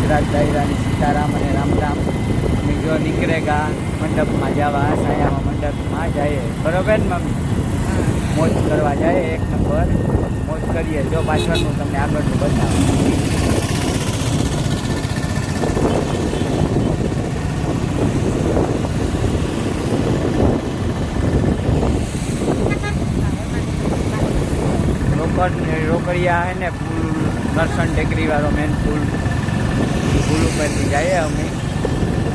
વજરાજ દાયરાની સીતારામ અને રામ રામ. અમે જો નીકળેગા મંડપમાં જવા, સાયામાં મંડપમાં જઈએ, બરોબર ને મમ્મી? મોજ કરવા જાય, એક નંબર મોજ કરીએ. જો પાછળનું તમને આગળનું બતાવો. રોકડિયા હે ને પુલ, નરસણ ટેકરી વાળો મેન પુલ ઉપરથી જઈએ અમે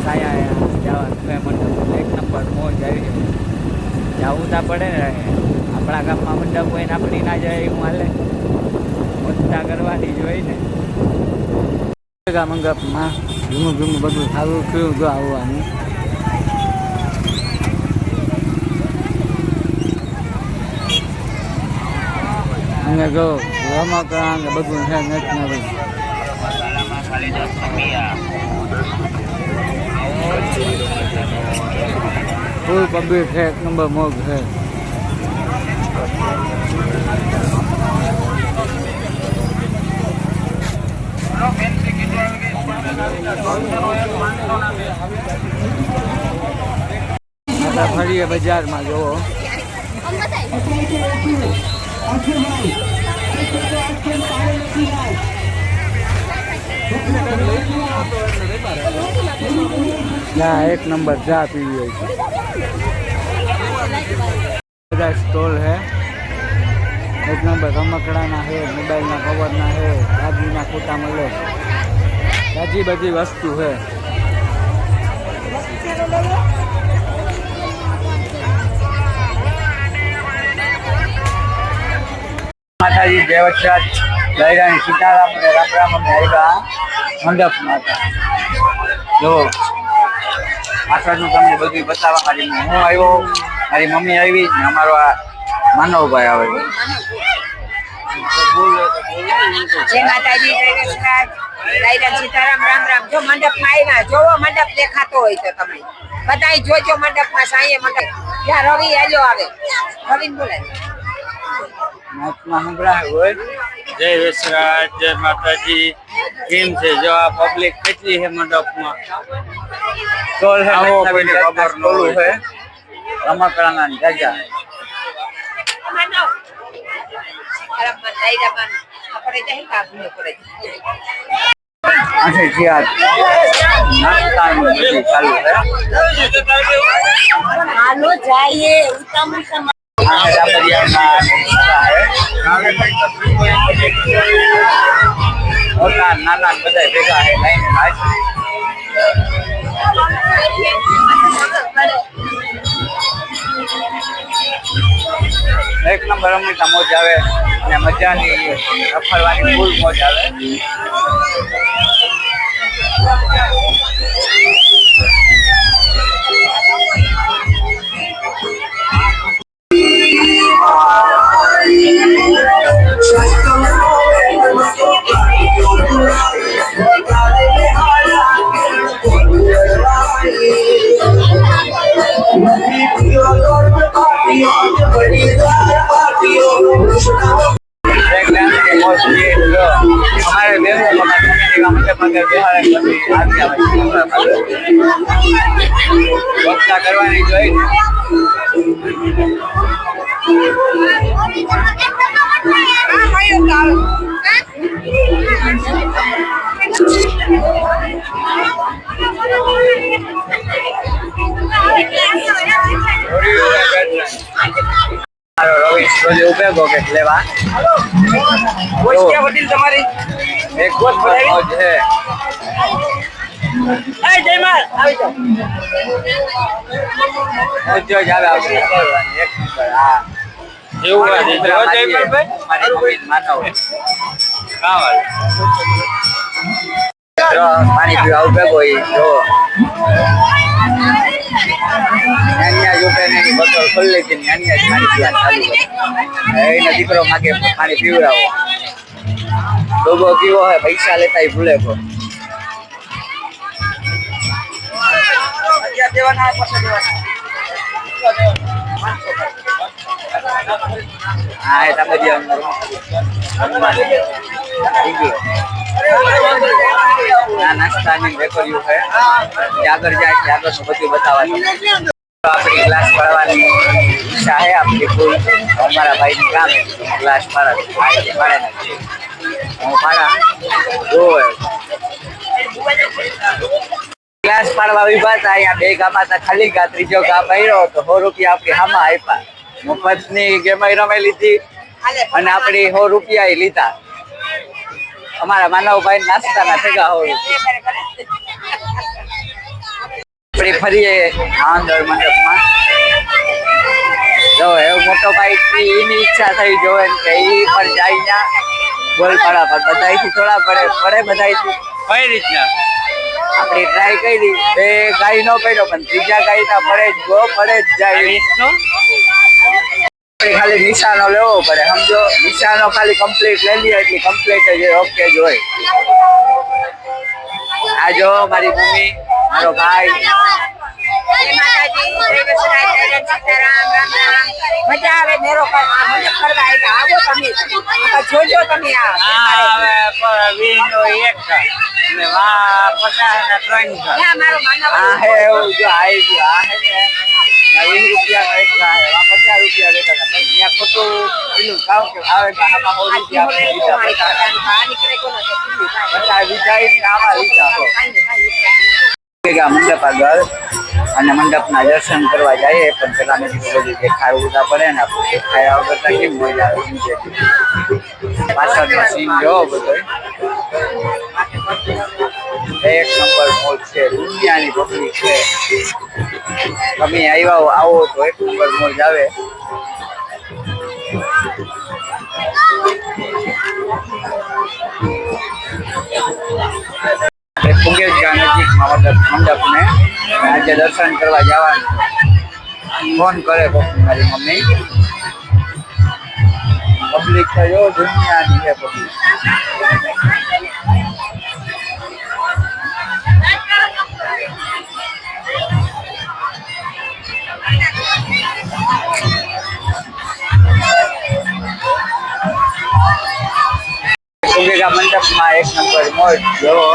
સાયા જવાનું મંડપ. એક નંબર મોજ આવી જાય. જવું તો પડે ને, આપણા ગામમાં મંડપ હોય ને આપણી ના જાય એવું હાલે? મોજતા કરવાની જ હોય ને. મંડપમાં ધીમું ધીમું બધું સારું થયું. જો આવવાનું અને જો રમકડા ને બધું છે નેટ નવી. ફૂલ પબ્લિક છે, એક નંબર મોગ છે. આપણે ફરીએ બજારમાં. જોવો એક નંબર ચા પીવી હોય છે. બધા સ્ટોલ है, एक नंबर रमकડાના है, મોબાઈલના કવરના है, દાદીના ફોટા મળે, તાજી બધી વસ્તુ है. માતાજી જય વજરાજ દાયરાની સીતારામ અને રામ રામ. અમે આવ્યા મંડપમાં હતા. જો પાછળનું તમને બધું બતાવવા મારી હું આવ્યો, મારી મમ્મી આવી ને અમારો આ માનવભાઈ આવે. જય માતાજી, જય વજરાજ દાયરા સીતારામ રામ રામ. જો મંડપમાં આવ્યા, જોવો મંડપ દેખાતો હોય તો તમે બધાય જોજો મંડપમાં. સાંયે મંડપ ત્યાં રવિ આલ્યો આવે, રવિને બોલાય. જય વજરાજ, જય માતાજી. કેમ છે? જો આ પબ્લિક કેટલી છે મંડપમાં. સ્ટોલ છે, ખબર ન હોય. રમકડાના જાજા હાલો જઈએ. નાના બધા ભેગા છે, લાઈન એક નંબર અમૃતા મોજ આવે અને મજાની રખડવાની ફૂલ મોજ આવે. કરવાની જોઈ રવિ ઉપયોગો કે લેવા તમારી એક મોજ છે. પાણી પીવા ભેગો બોટલ ખોલી લીધી, પાણી પીવા ચાલુ એનો દીકરો માગે પાણી પીવડાવો. ડોબો પીવો હોય, પૈસા લેતા ભૂલે કો. હા એ તમે આ નાસ્તાની વેપારીઓ છે જે આગળ જાય એટલે આગળનું બધું બતાવવાનું આપણી ક્લાસ પાડવાની ઈચ્છા છે આપણી કોઈ અમારા ભાઈનું કામ ક્લાસ પાડે નાખીએ હું પાડા જોવે ક્લાસ પાડવા વિભાગ અહીંયા 2 ગામાં હતા ખાલી ગા ત્રીજો ગા ભર્યો તો 100 રૂપિયા આપણી હામાં આપ્યા મફતની ગેમય રમે લીધી અને આપણી 100 રૂપિયા લીધા અમારા માનવભાઈ નાસ્તાના ભેગા હોય આપણે ફરીએ અંદર મંડપમાં જો એવો મોટો ભાઈ એની ઈચ્છા થઈ જોવે કે એ પણ જાય ત્યાં ગોલપાડા પર બધાથી થોડા પડે બધાથી કઈ રીતના આપણે ટ્રાય કરી 2 ગાય નો પડ્યો પણ ત્રીજા ગાય પડે જ જાય રીતનો ખાલી નિશાનો લેવો પડે સમજો નિશાનો ખાલી કમ્પ્લીટ લઈ લઈએ એટલે કમ્પ્લીટ જ ઓકે જ હોય આ જો મારી મમ્મી મારો ભાઈ મજા આવે મેરો ફરવા આવો તમે જોજો તમે એક ને વા 50 ના 3 આ હે એવું જો આઈ ગયો આ હે ને 20 રૂપિયા નો એક આ 50 રૂપિયા લેતા હતા અહીંયા ખોટું પેલું કામ કે આવે કે આમાં 100 રૂપિયા આપણે વિચારી આમાં લીધા હો મંડપ આગળ અને મંડપના દર્શન કરવા જઈએ પણ પેલા મેં બધું દેખાડવું પડે ને આપણે દેખાયા વગર કેમ મજા આવે પાછળનો સીન જોવો બધો એક નંબર મોજ છે દુનિયાની પબ્લિક છે તમે આવો તો એક નંબર મોજ આવે નજીકમાં મંડપને આજે દર્શન કરવા જવાનું ફોન કરે મારી મમ્મી પબ્લિક તો જો દુનિયાની છે પબ્લિક મંડપમાં એક નંબર મોજ જોવો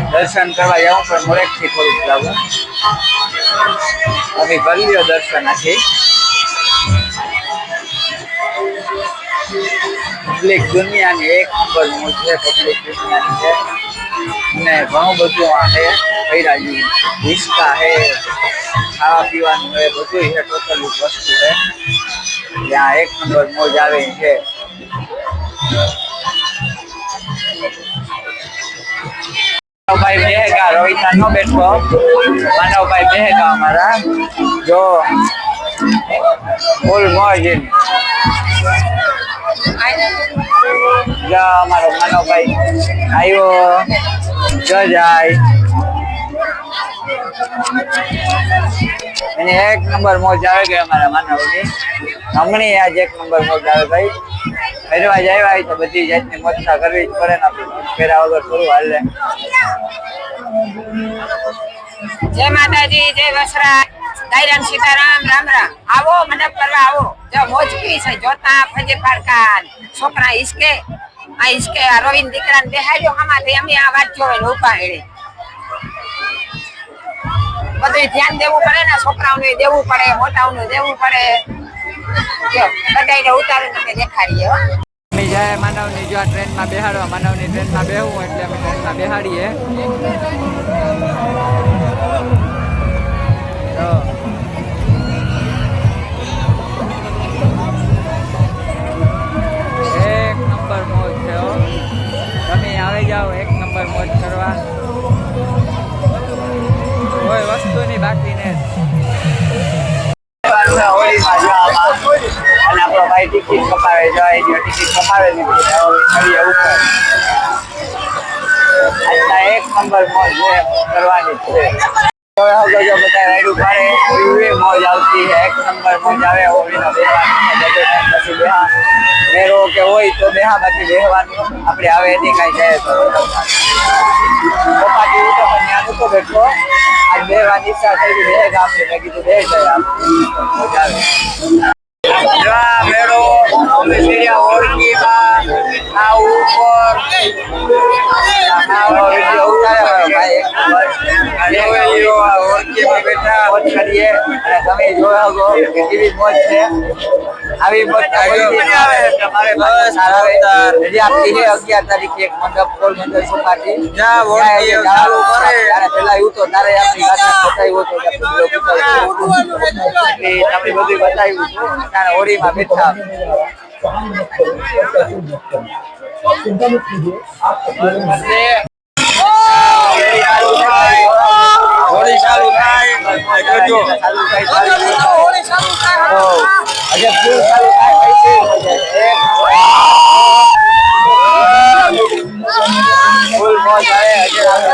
દર્શન કરવા જાઉં પણ મોરેકથી થોડુંક જાવું તમે કરી લ્યો દર્શન આથી પબ્લિક દુનિયાની એક નંબર મોજ છે પબ્લિક દુનિયાની છે અને ઘણું બધું આ છે ફૈરાજી રિસ્કા છે ખાવા પીવાનું છે બધું છે ટોટલી વસ્તુ છે ત્યાં એક નંબર મોજ આવે છે માનવભાઈ બેહેગા રોહિતા નો બેઠો માનવભાઈ બેહેગા અમારા જો ફૂલ મોજ અમારો માનવભાઈ આવ્યો જાય એને એક નંબર મોજ આવે ગઈ અમારા માનવની હમણી આજ એક નંબર મોજ આવે ભાઈ ફેરવા જાય તો બધી જાતની મોજતા કરવી જ પડે ને આપણે ફેરા વગર થોડું હાલે જય માતાજી જય વસરા દાયરામ સીતારામ રામ રામ આવો મંડપ કરવા આવો જો મોજ કી છે જોતા ફજે પારકાન છોકરા ઈસકે આ ઈસકે અરવિંદ દીકરાને બેહાડ્યો હમાથી અમે આ વાત જોવે ને ઉભા હેડે બધું ધ્યાન દેવું પડે ને છોકરાઓને દેવું પડે મોટાઓને દેવું પડે જો બધાને ઉતારીને તમે દેખાડીએ હો જાય માનવની જો આ ટ્રેનમાં બેહાડવા માનવની ટ્રેનમાં બેહવું એટલે અમે ટ્રેનમાં બેહાડીએ એક નંબર મોજ છે તમે આવી જાઓ એક નંબર મોજ કરવા કોઈ વસ્તુની બાકી ને અને આપણો ભાઈ ટિકિટ કપાવે જાય ટિકિટ કપાવે એક નંબર મોજ કરવાની છે બધા રાઈડ ઉપાડે મોજ આવતી છે એક નંબર મોજ આવે હોળીનો પછી મેળો કે હોય તો બેહા બાકી બેહવાનું આપણે આવે એની કઈ જાય તો પપ્પા જેવું તો પણ ત્યાં નતો બેઠો આજ બેહવાની ઈચ્છા થઈ ગઈ બે ગામ મેં કીધું બે જાય મજા આવે મેળો ઓળખીમાં આ ઉપર મોજ કરીએ અને તમે જોવો કે કેવી મોજ છે આવી મોજ તમારે બસ હજી આપણી છે 11 તારીખે એક મંડપ પોરબંદર સોસાયટી જ્યાં ચાલુ કરે ત્યારે પેલા એવું તો તારે આપણી ગાડી બતાવ્યો હતો કે તમે બધું બતાવ્યું હતું ત્યારે હોળીમાં બેઠા હોળી ચાલુ થાય જોજો ચાલુ થાય હોળી ચાલુ થાય આજે ફૂલ ચાલુ થાય ફૂલ મોજ આવે આજે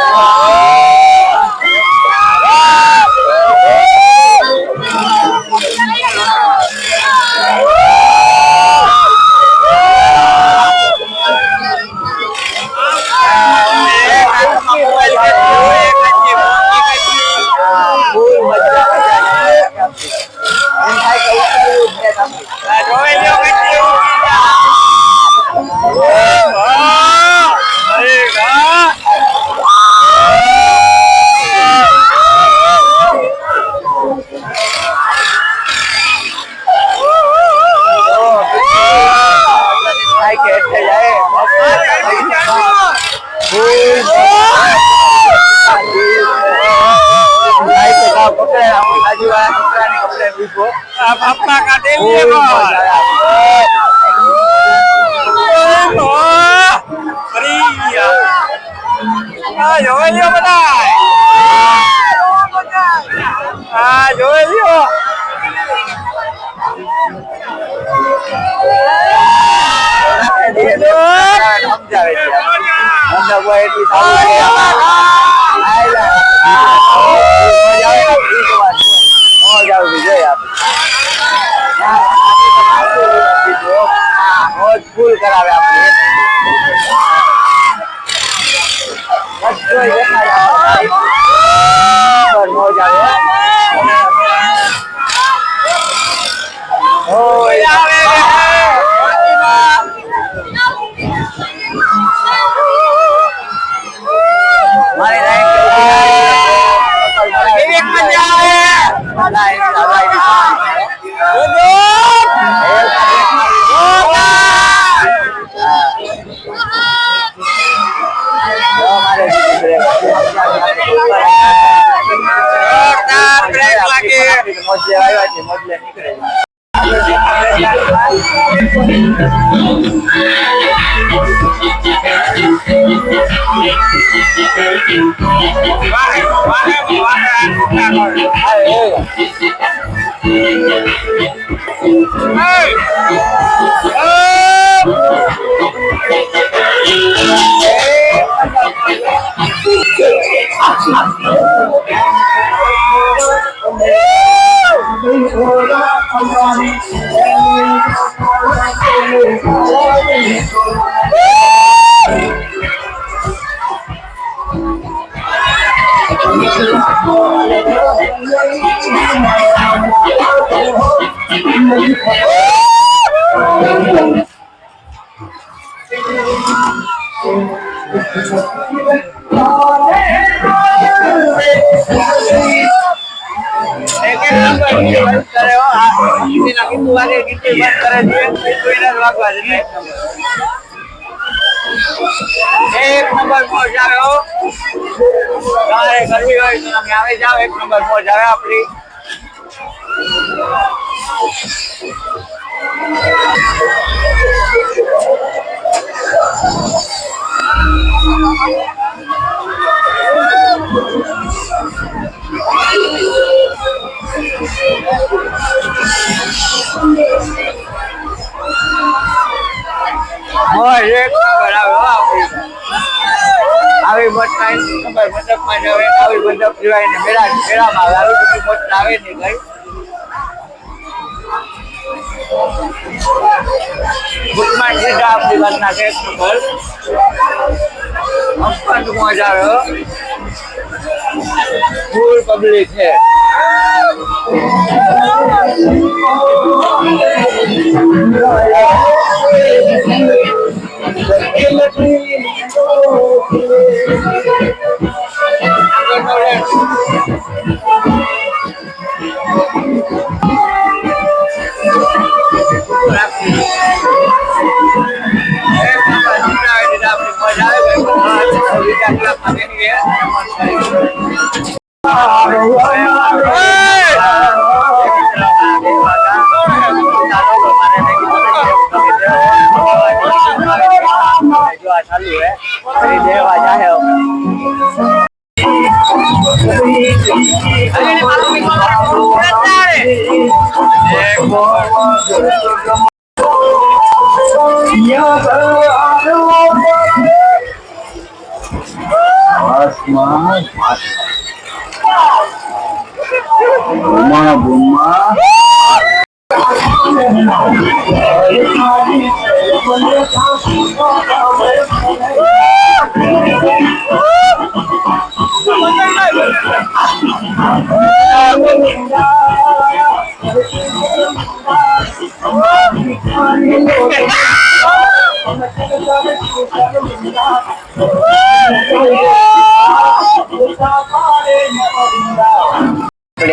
આપણા કાઢેલી જોઈ લ્યો બધા જોઈ લ્યો સમજાવે છે મંડપ હોય એટલી સારું છે મોજ આવવી જોઈએ મોજ ફૂલ કરાવે આપણે મોજ આવે મારી મોજલે આવ્યા છે મોજલે નીકળે એક નંબર મોજ આવે તમારે કરવી હોય તો તમે આવે જાઓ એક નંબર મોજ આવે આપણી એક નંબર આવે આપણી આવી મોજ કાંઈ નંબર મંડપમાં જ આવે આવી મંડપ સિવાય ને મેળામાં આવે આવી બધી મોજ આવે નહીં કઈ બુકમાં સીધા આપણી વાત નાખે એક નંબર અખંડ મોજ આવે ફૂલ પબ્લિક છે ચાલુ હે ફરી દેવા જાહે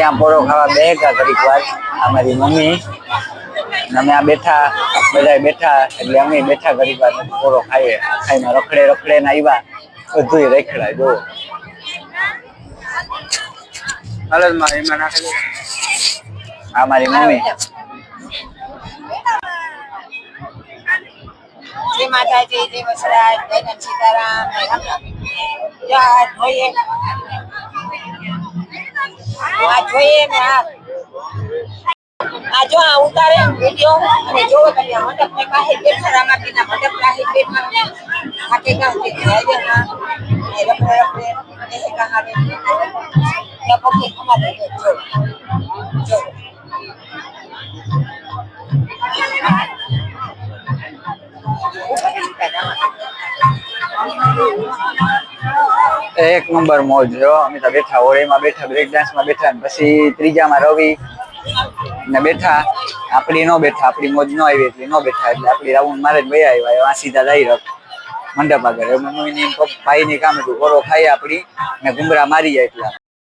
આમ પોરો ખાવા બેઠા ઘડીક વાર અમારી મમ્મી અમે આ બેઠા બધા બેઠા એટલે અમે બેઠા ઘડીક વાર પોરો ખાઈએ ખાઈને રખડે રખડે ને આવ્યા બધું રખડાય જો હાલતમાં એમાં નાખી દો. આ મારી મમ્મી જય માતાજી, જય વસરાજ, જય સીતારામ, જય રામ રામ. જો આ જોઈએ ને આ જો આ ઉતારે વિડીયો અને જોવો તમે મંડપ ને પાસે બેઠા રામાપીના મંડપ પાસે બેઠા આકે ગાંધી જાય ના એ રખડે રખડે એ કહાવે કે પક્ષી અમારે જો એક નંબર મોજ જો અમે તો બેઠા હોળીમાં બેઠા બ્રેક ડાન્સમાં બેઠા પછી ત્રીજામાં રવિ ને બેઠા આપડી નો બેઠા આપડી મોજ નો આવી એટલે નો બેઠા એટલે આપડી રાઉન્ડ મારે જ વયા આવ્યા આ સીધા જઈ રખ મંડપ આગળ મમ્મીની ભાઈ ની કામ હતું કોરો ખાઈ આપડી ને ઘુંગરા મારી જાય એટલે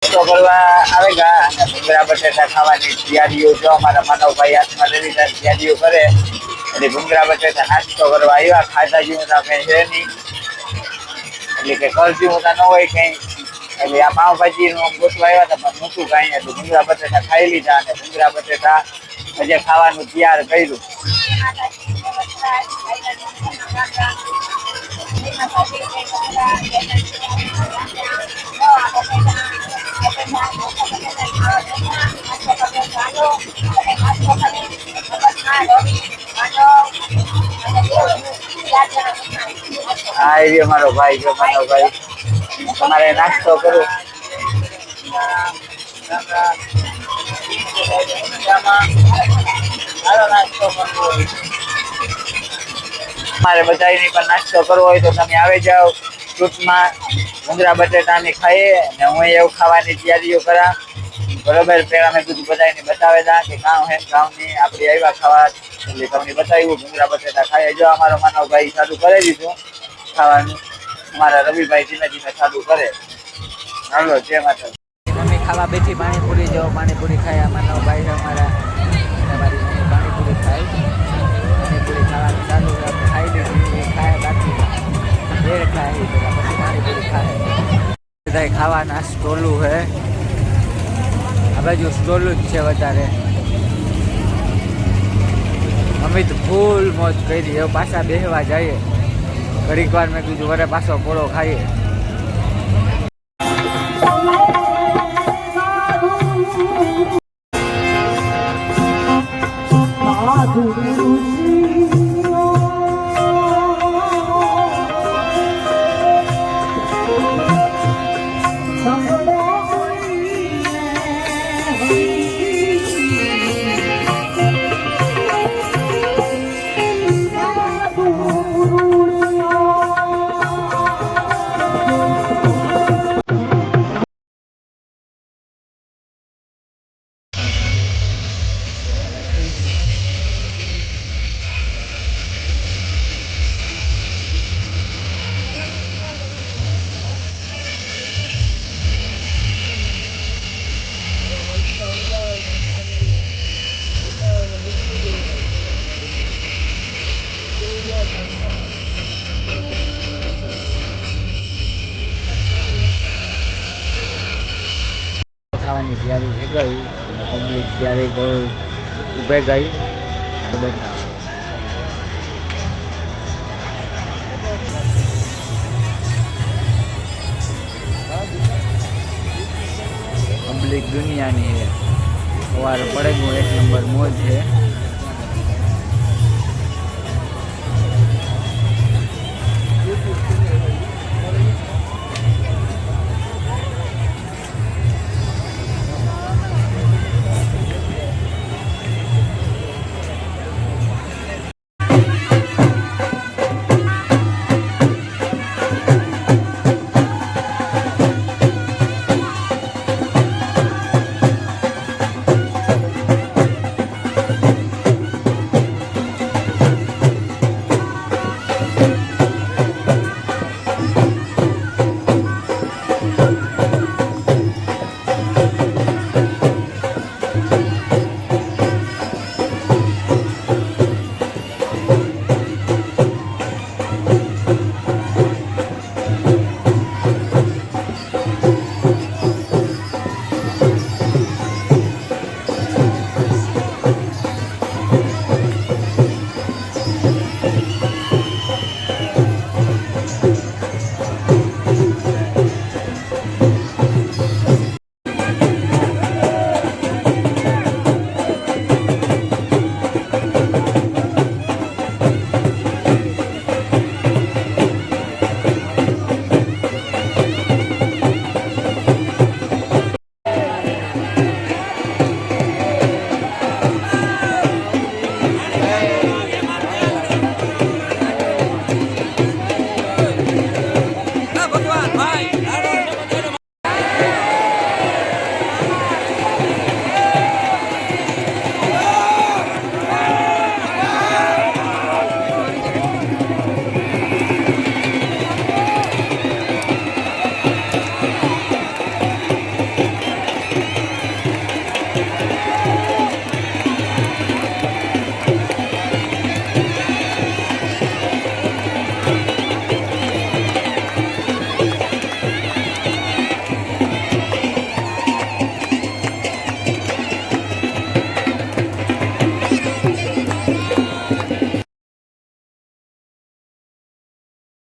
નાસ્તો કરવા આવેગા અને ઘુંગરા બટેટા ખાવાની તૈયારીઓ જો અમારા માનવભાઈ હાથમાં લઈ લીધા તૈયારીઓ કરે એટલે ઘુંગરા બટેટા નાસ્તો કરવા આવ્યા ખાધા જેવું તો કઈ છે નહીં એટલે કે કરજું હોતા ન હોય કઈ એટલે આ પાવભાજી નું ગોઠવા આવ્યા હતા પણ નહોતું કઈ એટલે ભૂંગળા બટેટા ખાઈ લીધા અને ભૂંગળા બટેટા હજે ખાવાનું તૈયાર કર્યું હા એ અમારો ભાઈ જો માનો ભાઈ તમારે નાસ્તો કરું મારે બધાની પણ નાસ્તો કરવો હોય તો તમે આવી જાઓ ફ્રૂટમાં ભૂંગળા બટેટાની ખાઈએ અને હું એવું ખાવાની તૈયારીઓ કરા બરોબર પેલા મેં કીધું બધાને બતાવે તા કે કામ હે કામ નહીં આપણે આવ્યા ખાવા એટલે તમને બતાવ્યું ભૂંગળા બટેટા ખાઈએ જો અમારો માનવભાઈ ચાલુ કરી દીધું ખાવાનું અમારા રવિભાઈ ધીમે ધીમે ચાલુ કરે હાલો જે માતા મમ્મી ખાવા બેઠી પાણીપુરી જો પાણીપુરી ખાય માનવભાઈ અમારા મારી મમ્મી પાણીપુરી ખાય પાણીપુરી ખાવાનું ચાલુ ખાઈ લીધી ખાય બાકી ભેળ ખાય પછી પાણીપુરી ખાય બધા ખાવાના સ્ટોલું હે આ બાજુ સ્ટોલું જ છે વધારે મમ્મી તો ફૂલ મોજ કરી હવે પાછા બેસવા જઈએ ઘડીક વાર મેં કીધું વરે પાછો પોળો ખાઈએ ખાવાની તૈયારી થઈ ગઈ પબ્લિક ત્યારે ઊભે ગઈ બેઠા દુનિયાની છે. સવાર પડે એક નંબર મોજ છે.